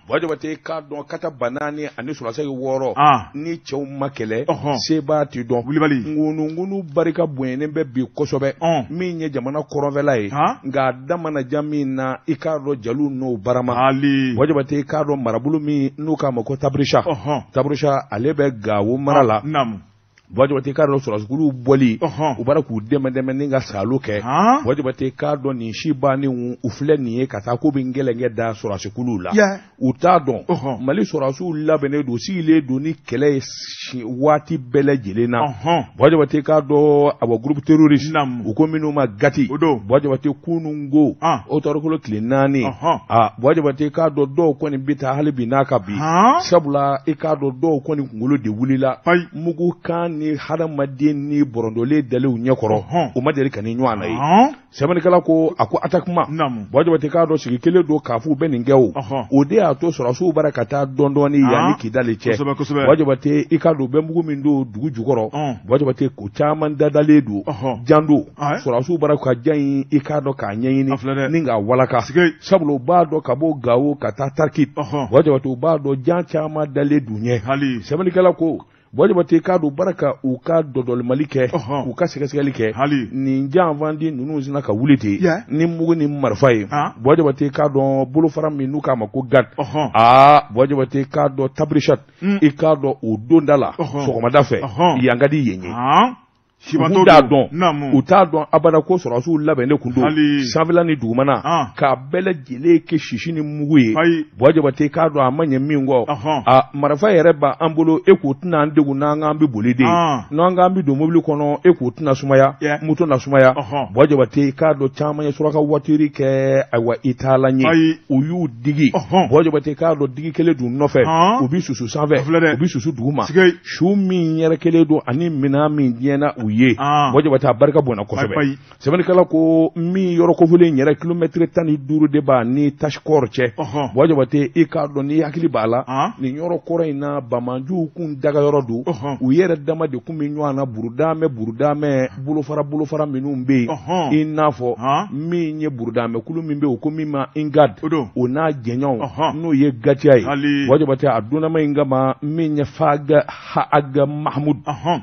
wajabate ka dɔn kata banani ani surasɛ wɔɔrɔ ni cɛw ma kɛlɛ seba ti dɔn ngunu barika bonyenen bɛ bi kosɛbɛ min ye jamana kɔrɔnfɛla ye nka damana jam min na i k'a dɔn jalu n'o barama wajabate i k'a dɔn marabolo min n'u k'a ma ko tabrisa ale bɛ Gawo mara la wajabate k'a dɔn sɔrɔsukuluw bɔli u bara k'u dɛmɛ ni ka salo kɛ wajabate k'a dɔn nin si bannen u filɛ nin ye ka taa ko bɛ ngɛlɛnkɛ da sɔrɔsukuluw la u t'a dɔn Mali sɔrɔsiw labɛnnen don sigilen don ni kɛlɛ ye waati bɛɛ lajɛlen na wajabate k'a dɔn abo groupe terroriste u ko minnu ma gati wajabate kunungo o tɔrɔkolo tile 4 wajabate k'a dɔn dɔw kɔni bɛ taa hali bi n'a ka bi sabula i k'a dɔn dɔw kɔni kunkolo de wulila mugu kan ni hadamaden ni bɔrɔndɔlen dalew ɲɛkɔrɔ o ma deli ka ni ɲɔgɔn na ye sɛbɛnnikɛla ko a ko attaquement wajabate k'a dɔn sigi kelen don k'a fɔ u bɛ nin kɛ o de y'a to sɔrɔsiw bara ka taa dɔɔni yanni Kidali cɛ wajabate i k'a dɔn bɛ mugu min don dugu jukɔrɔ wajabate ko caman dadalen don jan don sɔrɔsiw bara ka jan in i k'a dɔn k'a ɲɛɲini ni k'a walaka sabula u b'a dɔn ka bɔ Gawo ka taa Tarkit wajabate u b'a dɔn jan caman dalen d'u ɲɛ sɛbɛnnikɛla ko wajabate k'a dɔn baraka u ka dɔdɔlimali kɛ u ka sɛgɛsɛgɛli kɛ nin janfandi ninnu sina ka wuli ten ni mugu ni marifa ye wajabate k'a dɔn bolofara min n'u k'a ma ko GAD wajabate k'a dɔn tabrishat i k'a dɔn o donda la sɔgɔmada fɛ yan ka di yen ye u t'a dɔn u t'a dɔn abada ko sɔrɔsiw labɛnnen kun don sanfɛla ni dugumana k'a bɛɛ lajɛlen kɛ sisi ni mugu ye wajabate k'a dɔn a ma ɲɛ min kɔ marifa yɛrɛ b'an bolo e k'o tɛna an degun n'an k'an bɛ boli de n'an k'an bɛ don mobili kɔnɔ e k'o tɛna sumaya moto na sumaya wajabate k'a dɔn caman ye suraka voiture kɛ ayiwa i taala ɲɛ u y'u digi wajabate k'a dɔn digi kelen dun nɔfɛ u bɛ susu sanfɛ u bɛ susu duguma su min yɛrɛ kelen don ani minɛn min diɲɛna u ye wajabate a barika bonna kosɛbɛ sɛbɛnnikɛla ko min yɔrɔ kofulen yɛrɛ kilomɛtiri 15 de b'a ni Tashkor cɛ wajabate i k'a dɔn ni hakili b'a la nin yɔrɔ kɔrɔ in na Bamanjuw kun daga yɔrɔ don u yɛrɛ dama de kun bɛ ɲɔgɔn na burudamɛ bolofara minnu bɛ yen i n'a fɔ min ye burudamɛ kulu min bɛ yen o ko min ma Ingad o n'a jɛɲɔgɔnw n'o ye Gatiya ye wajabate a donnama in kama min ye Faga Mahamud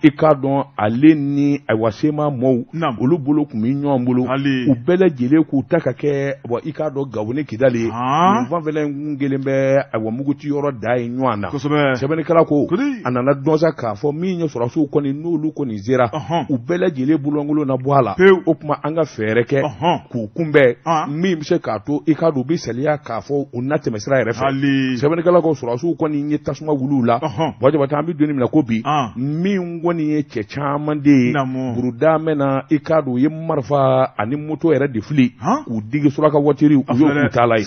i k'a dɔn ale ni ayiwa sema mɔw olu bolo kun bɛ ɲɔgɔn bolo u bɛɛ lajɛlen k'u ta ka kɛ i k'a dɔn Gawo ni Kidali nin fanfɛla in kelen bɛ ayiwa muguci yɔrɔ da ye ɲɔgɔn na sɛbɛnnikɛla ko a nana dɔn sa k'a fɔ min ye sɔrɔsiw kɔni n'olu kɔni sera u bɛɛ lajɛlen bololankolon na bɔ a la o tuma an ka fɛɛrɛ kɛ k'u kunbɛn min bɛ se k'a to i k'a dɔn u bɛ saliya k'a fɔ u na tɛmɛ sira yɛrɛ fɛ sɛbɛnnikɛla ko sɔrɔsiw kɔni ye tasuma wuli la wajabate an bɛ don min na ko bi min kɔni ye cɛ caman de ye burudamɛ na i k'a dɔn u ye marifa ani moto yɛrɛ de fili k'u digi suraka voiture u y'o k'u taala ye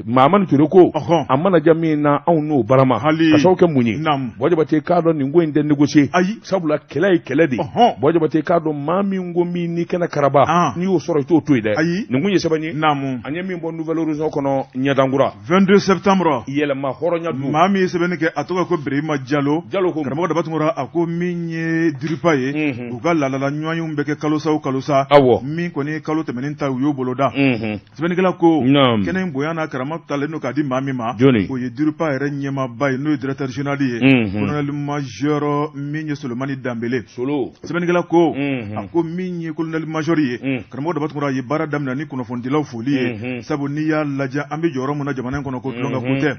Mahamani Ture ko a mana ja min na anw n'o barama ka sababu kɛ mun ye wajabate k'a dɔn nin ko in tɛ négocier sabula kɛlɛ ye kɛlɛ de wajabate k'a dɔn maa min ko min ni kɛnɛ karaba n'i y'o sɔrɔ i t'o to yen dɛ nin kun ye sɛbɛn ye an ye min bɔ Nouvelle Horizon kɔnɔ ɲɛdankura 22 septembre yɛlɛma hɔrɔnya don maa min ye sɛbɛnni kɛ a tɔgɔ ko Birima Jalo ko karamɔgɔ Dabatungura a ko min ye diripa ye u ka lalala ɲɔgɔnw bɛ kɛ kalosa o kalosa min kɔni kalo tɛmɛnen ta u y'o boloda sɛbɛnnikɛla ko kɛnɛ in bonya n'a karama talen don k'a di maa min ma o ye diripa yɛrɛ ɲɛmaaba ye n'o ye directeur général ye colonel major min ye Solomani Dambele sɛbɛnnikɛla ko a ko min ye colonel major ye karamɔgɔ Dabatungura a ye baara daminɛ ni kunnafonidilaw foli ye sabu n'i y'a lajɛ an bɛ jɔyɔrɔ mun na jamana in kɔnɔ ko tulon ka ko tɛ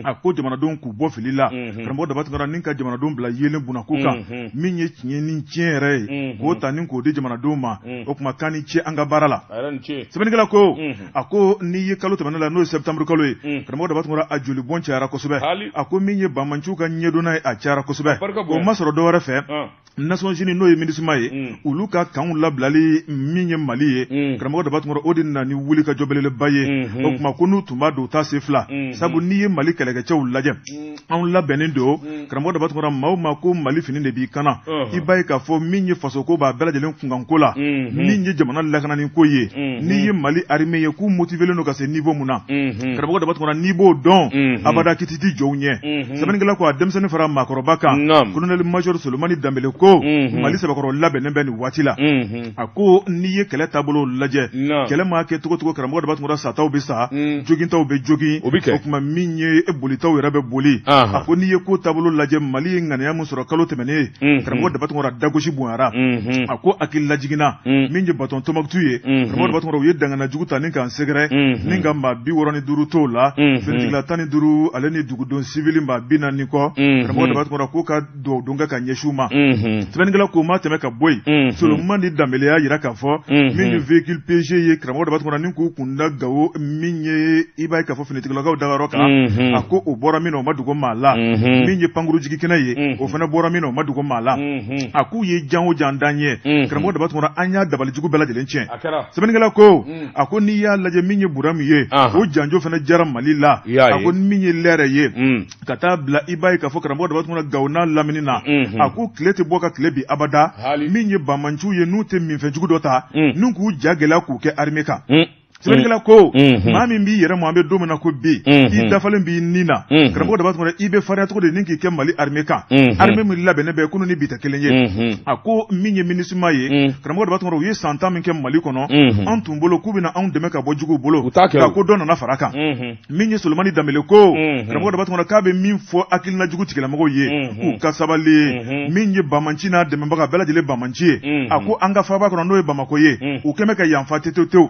a ko jamanadenw k'u bɔ fili la karamɔgɔ Dabatungura ni ka jamanadenw bila yelen bunako kan min ye tiɲɛ ni tiɲɛ yɛrɛ ye k'o ta ni k'o di jamanadenw ma o tuma k'an ni ce an ka baara la sɛbɛnnikɛla ko a ko n'i ye kalo tɛmɛnen la n'o ye septembre kalo ye karamɔgɔ Dabatungura a joli bɔn cayara kosɛbɛ a ko min ye Bamanjuw ka ɲɛdonna ye a cayara kosɛbɛ o ma sɔrɔ dɔwɛrɛ fɛ Nations Unies n'o ye MINUSMA ye olu ka kanw labilali min ye Mali ye karamɔgɔ Dabatungura o de nana ni wuli ka jɔ belebeleba ye o tuma ko n'u tun b'a don u ta se fila sabu n'i ye Mali kɛlɛkɛcɛw lajɛ anw labɛnnen don karamɔgɔ Dabatungura maa o maa ko Mali fini de b'i kana i b'a ye k'a fɔ min ye ye faso ko b'a bɛɛ lajɛlen kunkan ko la min ye jamana lakanani ko ye n'i ye Mali armée ye k'u motivelen don ka se niveau mun na karamɔgɔ daba tuma n'i b'o dɔn abada kiti ti jɔw ɲɛ sɛbɛnnikɛla ko a denmisɛnnin fara maakɔrɔba kan colonel major Solomani Dambele ko Mali sɛbɛkɔrɔ labɛnnen bɛ nin waati la a ko n'i ye kɛlɛ taabolo lajɛ kɛlɛ maa kɛ cogo cogo karamɔgɔ daba tuma sataw bɛ sa jogintaw bɛ jogin o kuma min ye bolitaw yɛrɛ bɛ boli a ko n'i ye ko taabolo lajɛ Mali ye ŋaniya mun sɔrɔ kalo tɛmɛnen karamɔgɔ daba tuma dagosi bonyara a ko hakili lajiginna min ye baton Tombouctou ye karamɔgɔ daba tuma u ye dangana jugu ta ni k'an sɛgɛrɛ ni ka maa 65 t'o la fɛntigila 15 ale ni dugudon civil maa 40 kɔ karamɔgɔ daba tuma ko ka dugawu don ka ɲɛsiw ma sɛbɛnnikɛla ko ma tɛmɛ ka bɔ yen Solomani Dambele y'a yira k'a fɔ min ye véhicule PG ye karamɔgɔ daba tuma ni k'u kunda Gawo min ye i b'a ye k'a fɔ finitigilakaw dagayɔrɔ kan a ko o bɔra min na o ma dogo maa la min ye pankuru jigikɛnɛ ye o fana bɔra min na o ma dogo maa la a k'u ye jan o jan dan ye karamɔgɔ daba tuma an y'a dabalijugu bɛɛ lajɛlen tiɲɛ sɛbɛnnikɛla ko a ko n'i y'a lajɛ min ye Buramu ye o janjo fana jara Mali la a ko min ye lɛrɛ ye ka taa bila i b'a ye k'a fɔ karamɔgɔ daba tuma Gawo n'a lamini na a ko tile tɛ bɔ ka tile bi abada min ye Bamanciw ye n'u tɛ minfɛn jugu dɔ ta n'u k'u ja gɛlɛya k'u kɛ armée kan sɛbɛnnikɛla ko maa min b'i yɛrɛ ma an bɛ don min na ko bi i dafalen b'i nin na karamɔgɔ daba tuma i bɛ farinya cogo de ni k'i kɛ Mali armée kan armée min labɛnnen bɛ kunun ni bi tɛ kelen ye a ko min ye MINUSMA ye karamɔgɔ daba tuma u ye san 10 min kɛ Mali kɔnɔ an tun bolo k'u bɛna anw dɛmɛ ka bɔ juguw bolo ka ko dɔ nana fara kan min ye Solomani Dambele ko karamɔgɔ daba tuma k'a bɛ min fɔ hakilina jugu tigilamɔgɔw ye k'u ka sabali min ye Bamanci n'a dɛmɛbaga bɛɛ lajɛlen Bamanci ye a ko an ka faaba kɔnɔ n'o ye Bamako ye u kɛmɛ ka yanfa tewu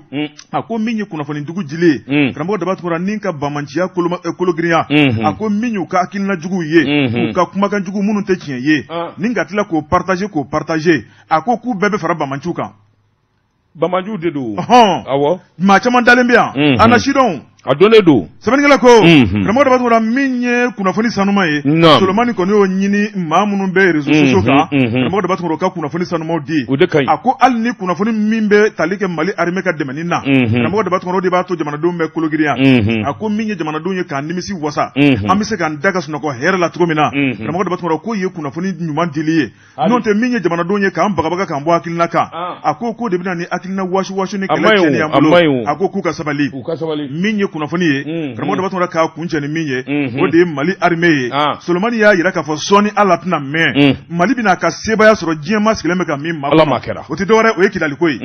a ko min ye kunnafoni dugu jile karamɔgɔ daba tuma ni ka Bamanciya kologirinya a ko min y'u ka hakilina juguw ye u ka kumakan jugu minnu tɛ tiɲɛ ye ni ka tila k'o partager a ko k'u bɛɛ bɛ fara Bamanciw kan Bamanciw de don awɔ maa caman dalen bɛ yan a na sidɔn a donnen don sɛbɛnnikɛla ko karamɔgɔ daba tuma min ye kunnafoni sanuma ye Solomani kɔni y'o ɲini maa minnu bɛ réseaux sociaux kan karamɔgɔ daba tuma ka kunnafoni sanumaw di a ko hali ni kunnafoni min bɛ tali kɛ Mali armée ka dɛmɛni na karamɔgɔ daba tuma o de b'a to jamanadenw bɛ kologirinya a ko min ye jamanadenw ye k'an nimisi wasa an bɛ se k'an da ka sunɔgɔ hɛrɛ la cogo min na karamɔgɔ daba tuma k'o ye kunnafoni ɲuman dili ye n'o tɛ min ye jamanadenw ye k'an bagabaga k'an bɔ hakilina kan a ko k'o de bɛna ni hakilina wasi ni kɛlɛ tiɲɛni y'an bolo a ko k'u ka sabali min ye kunnafoni ye karamɔgɔ daba tuma k'a kun cɛ ni min ye o de ye Mali armée ye Solomani y'a yira k'a fɔ sɔɔni Ala tɛna mɛn Mali bɛna ka sebaya sɔrɔ diɲɛ ma sigilen bɛ ka min ma o tɛ dɔwɛrɛ o ye kilaliko ye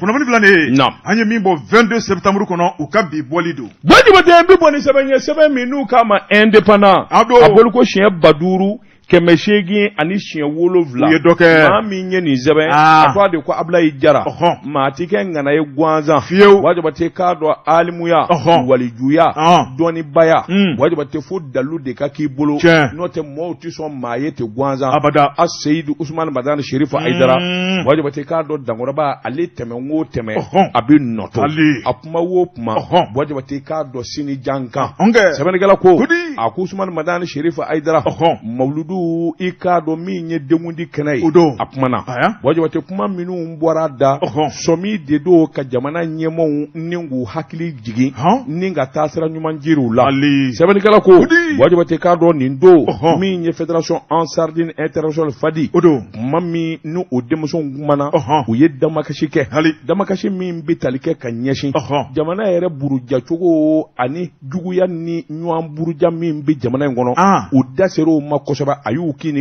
kunnafoni filanan ye an ye min bɔ 22 septembre kɔnɔ u ka bi bɔli don Bajiba bi bɔ ni sɛbɛn ye sɛbɛn min n'u k'a ma indépendant a bolo ko siɲɛ 50 807 u ye dɔ kɛ maa min ye nin sɛbɛn a tɔgɔ de ko Abulayi Jara maa ti kɛ ŋana ye gansan fiyewu wajiba tɛ k'a dɔn alimuya walijuya dɔnnibaya wajiba tɛ fo dalu de ka k'i bolo n'o tɛ mɔɔw tɛ sɔn maa ye tɛ gansan abada a Seyidu Usumani Madani Sherifa Ayidara wajiba tɛ k'a dɔn dankɔrɔba ale tɛmɛ o tɛmɛ a bɛ nɔtɔ a kuma o kuma wajiba tɛ k'a dɔn sini jankan sɛbɛnnikɛla ko a ko Usumani Madani Sherifa Ayidara mawuludu i k'a dɔn min ye denkundi kɛnɛ ye a kumana wajiba tɛ kuma minnu bɔra da sɔmi de do ka jamana ɲɛmɔgɔw ni k'u hakili jigin ni ka taa sira ɲuman jiriw la sɛbɛnnikɛla ko wajiba tɛ k'a dɔn nin don min ye Fédération en sardine internationale fadi kuma min ni o denmisɛnw kumana u ye damakasi kɛ damakasi min bɛ tali kɛ ka ɲɛsin jamana yɛrɛ buruja cogo ani juguya ni ɲɔgɔn buruja min bɛ jamana in kɔnɔ u da ser'o ma kosɛbɛ a y'u kini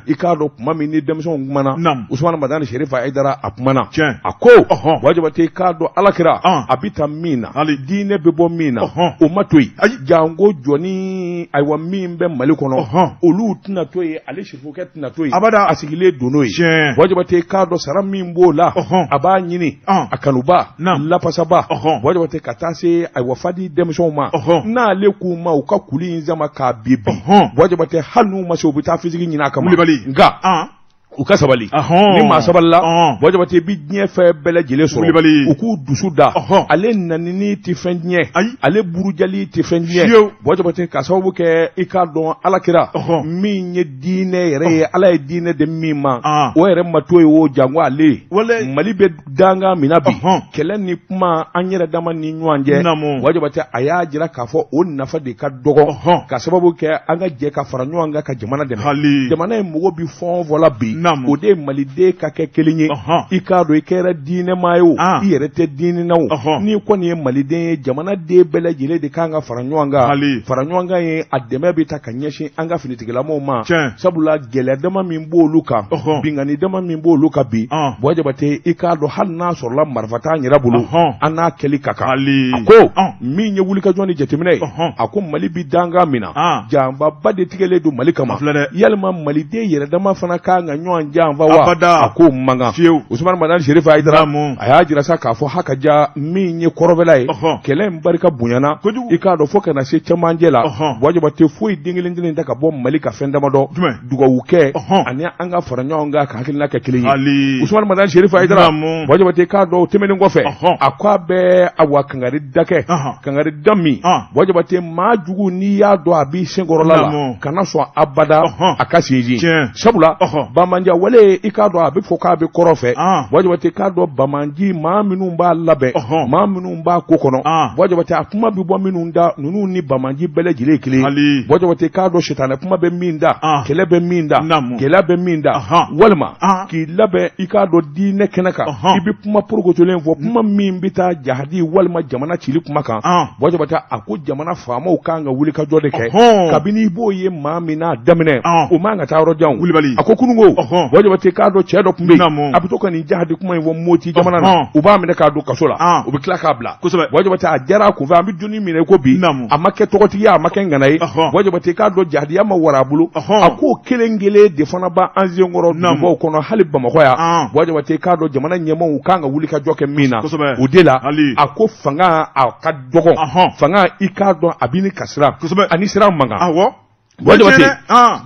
i k'a dɔn kuma min ni denmisɛnw kumana Usumani Madani Sherifa Ayidara a kumana a ko wajiba tɛ k'a dɔn Alakira a bɛ taa min na diinɛ bɛ bɔ min na o ma to yen jango jɔni ayiwa min bɛ Mali kɔnɔ olu tɛna to yen ale sirifokɛ tɛna to yen a sigilen don n'o ye wajiba tɛ k'a dɔn sara min b'o la a b'a ɲini a kanuba lapasaba wajiba tɛ ka taa se ayiwa fadi denmisɛnw ma n'ale k'u ma u ka kuli in zama k'a bi wajiba tɛ hali n'u ma se u bɛ taa fisigi ɲini a kama nka u ka sabali ni maa sabalila wajiba tɛ bi diɲɛ fɛn bɛɛ lajɛlen sɔrɔ u k'u dusu da ale nanini tɛ fɛn diɲɛ ale burujali tɛ fɛn diɲɛ wajiba tɛ ka sababu kɛ i k'a dɔn Alakira min ye diinɛ yɛrɛ ye Ala ye diinɛ de min ma o yɛrɛ ma to ye o jango ale Mali bɛ danga min na bi kɛlɛ ni kuma an yɛrɛ dama ni ɲɔgɔn cɛ wajiba tɛ a y'a jira k'a fɔ o nafa de ka dɔgɔ ka sababu kɛ an ka jɛ ka fara ɲɔgɔn kan ka jamana dɛmɛ jamana ye mɔgɔ bi fɔn fɔla bi o de maliden ka kɛ kelen ye I k'a dɔn I kɛra diinɛmaa ye o I yɛrɛ tɛ diinɛ na o n'i kɔni ye maliden ye jamanaden bɛɛ lajɛlen de kan ka fara ɲɔgɔn kan fara ɲɔgɔn kan ye a dɛmɛ bɛ ta ka ɲɛsin an ka finitigilamaw ma sabula gɛlɛya dama min b'olu kan bingani dama min b'olu kan bi Buwa Jabate I k'a dɔn hali n'a sɔrɔla marifa t'an yɛrɛ bolo an n'a kɛli ka kan a ko min ye wulikajɔ ni jateminɛ ye a ko Mali bi danga min na janbaba de tigɛlen don Mali kama yalima maliden yɛrɛ dama fana kan ka ɲɔgɔn janfa wa a ko mankan Usumani Madani Serifa Hayidara a y'a jira sa k'a fɔ hakaja min ye kɔrɔbɛla ye kɛlɛ in barika bonyana I k'a dɔn fo kana se cɛmancɛ la Buwa Jabate foyi den kelen kelen ta ka bɔ Mali ka fɛn damadɔ dugawu kɛ ani an ka fara ɲɔgɔn kan ka hakilina kɛ kelen ye Usumani Madani Serifa Hayidara Buwa Jabate k'a dɔn tɛmɛnen kɔfɛ a ko a bɛ awa kangari dakɛ kangari da min Buwa Jabate maa jugu n'i y'a dɔn a b'i senkɔrɔla la kana sɔn abada a ka sinsin sabula Bamanji wale I k'a dɔn a bɛ fɔ k'a bɛ kɔrɔ fɛ Buwa Jabate k'a dɔn Bamanji maa minnu b'a labɛn maa minnu b'a ko kɔnɔ Buwa Jabate a kuma bɛ bɔ minnu da ninnu ni Bamanji bɛɛ lajɛlen ye kelen Buwa Jabate k'a dɔn sitanɛ kuma bɛ min da kɛlɛ bɛ min da gɛlɛya bɛ min da walima k'i labɛn I k'a dɔn diinɛ kɛnɛ kan I bɛ kuma porokotolen fɔ kuma min bɛ taa jahadi walima jamana cili kuma kan Buwa Jabate a ko jamana faamaw kan ka wuli ka jɔ de kɛ kabini I b'o ye maa min n'a daminɛ o man ka taa yɔrɔ jan a ko kununko Buwa Jabate k'a dɔn cɛ dɔ tun bɛ yen a bɛ to ka nin jahadi kuma in fɔ Moti jamana na u b'a minɛ k'a don kaso la u bɛ tila k'a bila Buwa Jabate a diyara a kun fɛ an bɛ donni minɛ ko bi a ma kɛ tɔgɔtigiya a ma kɛ ŋana ye Buwa Jabate k'a dɔn jahadiya ma wara a bolo a ko kelen kelen de fana b'a an senkɔrɔ dugubaw kɔnɔ hali Bamakɔ yan Buwa Jabate k'a dɔn jamana ɲɛmaaw kan ka wuli ka jɔ kɛ min na o de la a ko fanga a ka dɔgɔ fanga I k'a dɔn a b'i ni kasira ani sira mankan Buwa Jabate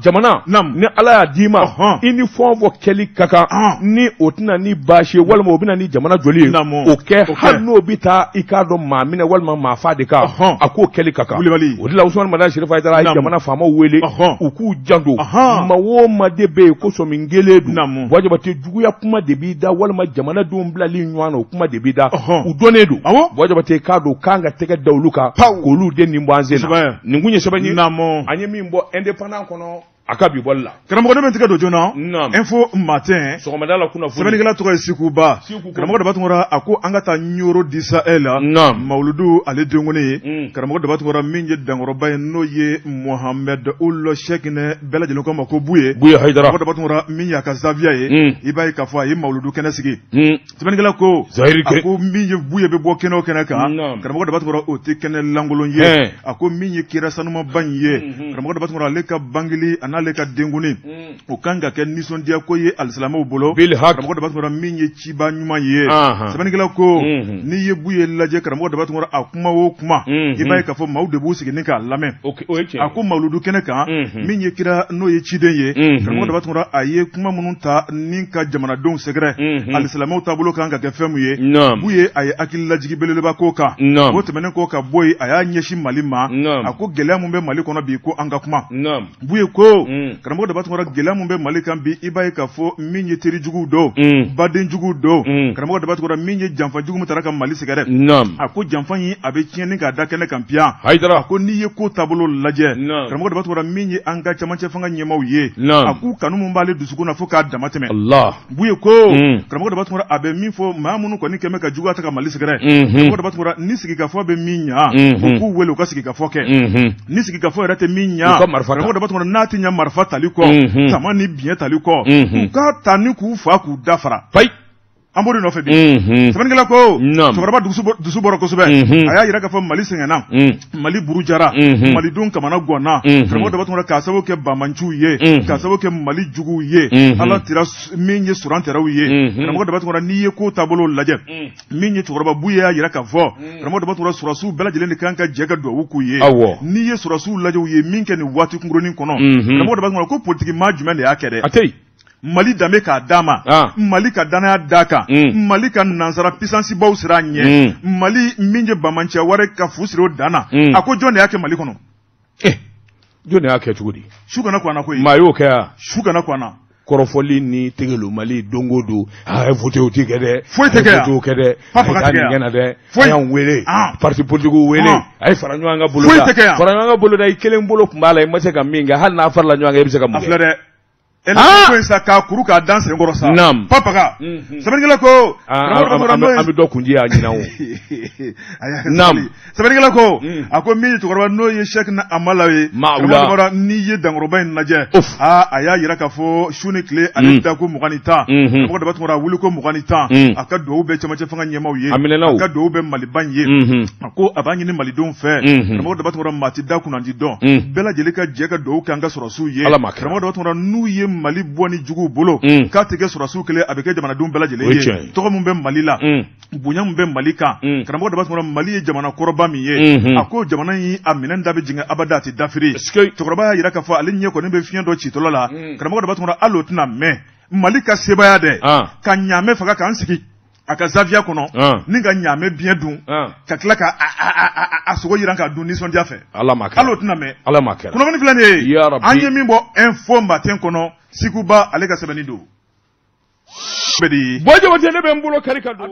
jamana ni Ala y'a d'i ma I ni fɛn o fɛn kɛli ka kan ni o tɛna ni baasi ye walima o bɛna ni jamana joli ye o kɛ hali n'o bɛ taa I k'a dɔn maa minɛ walima maa fa de kan a k'o kɛli ka kan o de la Usumani Madani Serifa Hayidara a ye jamana faamaw wele u k'u janto maa o maa de bɛ yen ko sɔmin gelen don Buwa Jabate juguya kuma de b'i da walima jamanadenw bilali ɲɔgɔn na o kuma de b'i da u dɔnnen don Buwa Jabate k'a dɔn k'an ka tɛgɛ da olu kan k'olu de nin bɔ an sen na nin kun ye sɛbɛn ye an ye min bɔ indépendant kɔnɔ a ka bi bɔli la karamɔgɔ dɔ bɛ tigɛ don joona info matin sɔgɔmada la kunnafoni sɛbɛnnikɛla tɔgɔ ye Sikuba karamɔgɔ Daba Tunkara a ko an ka taa Ɲoro di Sahel la Mawuludu ale denkɔni ye karamɔgɔ Daba Tunkara min ye dankɔrɔba ye n'o ye Mohamed Ould Cheikhne bɛɛ lajɛlen ko ma ko Buye Hayidara karamɔgɔ Daba Tunkara min y'a ka Zavia ye I b'a ye k'a fɔ a ye Mawuludu kɛnɛ sigi sɛbɛnnikɛla ko a ko min ye Buye bɛ bɔ kɛnɛ o kɛnɛ kan karamɔgɔ Daba Tunkara o tɛ kɛnɛ lankolon ye a ko min ye kira sanumaba in ye karamɔgɔ Daba Tunkara ale ka bangeli ale ka denkuni o kan ka kɛ nisɔndiya ko ye alisilamɛw bolo karamɔgɔ Daba Tunkara min ye ciba ɲuman ye sɛbɛnnikɛla ko n'i ye Buye lajɛ karamɔgɔ Daba Tunkara a kuma o kuma I b'a ye k'a fɔ maaw de b'u sigi ni k'a lamɛn a ko Mawuludu kɛnɛ kan min ye kira n'o ye ciden ye karamɔgɔ Daba Tunkara a ye kuma minnu ta ni ka jamanadenw sɛgɛrɛ alisilamɛw taabolo kan ka kɛ fɛn min ye Buye a ye hakililajigi belebeleba k'o kan o tɛmɛnen kɔ ka bɔ yen a y'a ɲɛsin Mali ma a ko gɛlɛya mun bɛ Mali kɔnɔ bi ko an ka kuma Buye ko karamɔgɔ Daba Tunkara gɛlɛya mun bɛ Mali kan bi I b'a ye k'a fɔ min ye terijuguw don badenjuguw don karamɔgɔ Daba Tunkara min ye janfajugu min taara ka Mali sɛgɛrɛ a ko janfa in a bɛ tiɲɛni k'a da kɛnɛ kan piyan a ko n'i ye ko taabolo lajɛ karamɔgɔ Daba Tunkara min ye an ka cɛmancɛ fanga ɲɛmaaw ye a k'u kanu mun b'ale dusukun na fo k'a dama tɛmɛ Buye ko karamɔgɔ Daba Tunkara a bɛ min fɔ maa minnu kɔni kɛmɛ ka juguya ta ka Mali sɛgɛrɛ karamɔgɔ Daba Tunkara ni sigikafɔ bɛ min ɲa u k'u wele u ka sigikafɔ kɛ ni sigikafɔ yɛrɛ tɛ min ɲa karamɔgɔ Daba Tunkara n'a tɛ ɲa marifa tali kɔ tama ni biɲɛ tali kɔ u ka ta ni k'u fa k'u dafara an b'o de nɔfɛ bi sɛbɛnnikɛla ko cɛkɔrɔba dusu bɔra kosɛbɛ a y'a yira k'a fɔ Mali sɛgɛnna Mali buru jara malidenw kamana gwanna karamɔgɔ Daba Tunkara k'a sababu kɛ bamanciw ye k'a sababu kɛ Mali juguw ye Ala tira min ye suran tɛrɛw ye karamɔgɔ Daba Tunkara n'i ye ko taabolo lajɛ min ye cɛkɔrɔba Buye y'a yira k'a fɔ karamɔgɔ Daba Tunkara surasiw bɛɛ lajɛlen de kan ka jɛ ka duwawu k'u ye n'i ye surasiw lajɛ u ye min kɛ nin waati kunkurunin kɔnɔ karamɔgɔ Daba Tunkara ko politiki maa jumɛn de y'a kɛ dɛ Mali danbe k'a d'a ma Mali ka danaya d'a kan Mali ka nansara puissancebaw sira a ɲɛ Mali min ye bamanciya wɛrɛ ka fu siri o dan na a ko jɔn de y'a kɛ Mali kɔnɔ jɔn de y'a kɛ cogo di su kana kɔn a na koyi maa y'o kɛ yan su kana kɔn a na kɔrɔfɔli ni tigɛlo Mali don o don a ye voté o ti kɛ dɛ foyi tɛ kɛ yan voté o kɛ dɛ a ye taa nin kɛ na dɛ a y'an wele parti politiques wele a ye fara ɲɔgɔn ka bolo da fara ɲɔgɔn ka bolo da I kelen bolo tun b'a la I ma se ka min kɛ hali n'a farala ɲɔgɔn kan I bɛ se ka mun kɛ ko sa ka kuru ka dan sen kɔrɔ sa papa sɛbɛnnikɛla ko an bɛ dɔ kunji y'a ɲina o sɛbɛnnikɛla ko a ko min ye cɛkɔrɔba n'o ye Sheikh Amala ye n'i ye dankɔrɔba in lajɛ a y'a yira k'a fɔ su ni tile ale da ko 20 tan karamɔgɔ Dabatuma wuli ko 20 tan a ka duwawu bɛ cɛmancɛ fanga ɲɛmaw ye a ka duwawu bɛ Maliba in ye a ko a b'a ɲini malidenw fɛ karamɔgɔ Dabatuma maa ti da kunnandi dɔn bɛɛ lajɛlen ka jɛ ka duwawu kɛ an ka sɔrɔsiw ye karamɔgɔ Dabatuma n'u ye Mali bɔ ni juguw bolo k'a tɛ kɛ sɔrɔsiw kelen a bɛ kɛ jamanadenw bɛɛ lajɛlen ye tɔgɔ min bɛ Mali la bonya min bɛ Mali kan karamɔgɔ Dabatuma Mali ye jamana kɔrɔba min ye a ko jamana in a minɛn da bɛ jigin abada a tɛ dafiri cɛkɔrɔba y'a yira k'a fɔ ale ɲɛ kɔni bɛ fiɲɛ dɔ citɔla la karamɔgɔ Dabatuma hali o tɛna mɛn Mali ka sebaya dɛ ka ɲaamɛ faga k'an sigi a ka Zavia kɔnɔ ni ka ɲaamɛ biɲɛ dun ka tila ka a sogo yiran k'a dun nisɔndiya fɛ hali o tɛna mɛn kunnafoni filɛ nin ye an ye min bɔ info matin kɔnɔ Sikuba ale ka sɛbɛnni don. Bɔjɔbɔjɛ ne bɛ n bolo kari ka don